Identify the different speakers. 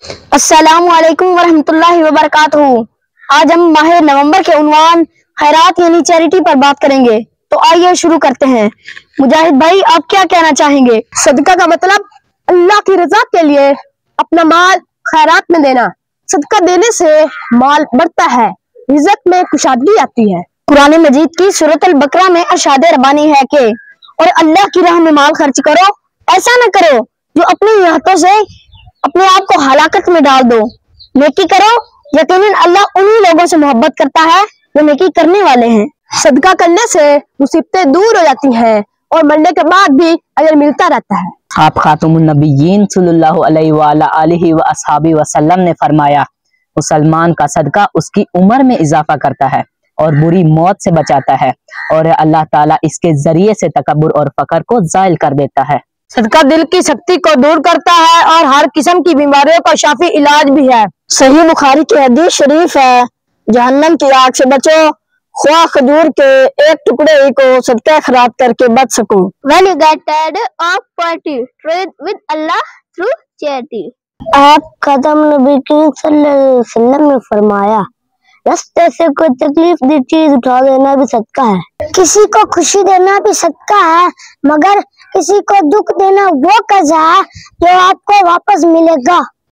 Speaker 1: السلام علیکم ورحمۃ اللہ وبرکاتہ۔ آج ہم ماہ نومبر کے عنوان خیرات یعنی چیریٹی پر بات کریں گے، تو آئیے شروع کرتے ہیں۔ مجاہد بھائی، آپ کیا کہنا چاہیں گے؟
Speaker 2: صدقہ کا مطلب اللہ کی رضا کے لیے اپنا مال خیرات میں دینا۔ صدقہ دینے سے مال بڑھتا ہے، رزق میں کشادگی آتی ہے۔
Speaker 1: قرآن مجید کی سورۃ البقرہ میں ارشاد ربانی ہے کہ اور اللہ کی راہ میں مال خرچ کرو، ایسا نہ کرو جو اپنی ہاتھوں سے اپنے آپ کو ہلاکت میں ڈال دو۔ نیکی کرو، یقیناً اللہ انہی لوگوں سے محبت کرتا ہے جو نیکی کرنے والے ہیں۔
Speaker 2: صدقہ کرنے سے مصیبتیں دور ہو جاتی ہیں اور مرنے کے بعد بھی اجر ملتا رہتا ہے۔
Speaker 3: آپ خاتم النبیین صلی اللہ علیہ وآلہ وآصحابہ وسلم نے فرمایا، مسلمان کا صدقہ اس کی عمر میں اضافہ کرتا ہے اور بری موت سے بچاتا ہے، اور اللہ تعالیٰ اس کے ذریعے سے تکبر اور فقر کو زائل کر دیتا ہے۔
Speaker 2: صدقہ دل کی سختی کو دور کرتا ہے اور ہر قسم کی بیماریوں کا شافی علاج بھی ہے۔
Speaker 1: صحیح بخاری کی حدیث شریف ہے، جہنم کی آگ سے بچو، خواہ کھجور کے ایک ٹکڑے ہی کو صدقہ خیرات کر کے بچ سکو۔
Speaker 4: When you get tired of poverty, trade with Allah through charity.
Speaker 1: آپ خاتم نبی کریم صلی اللہ علیہ وسلم نے فرمایا، راستے سے کوئی تکلیف دی چیز اٹھا دینا بھی صدقہ ہے۔ کسی کو خوشی دینا بھی صدقہ ہے، مگر کسی کو دکھ دینا وہ قضا ہے جو آپ کو واپس ملے گا۔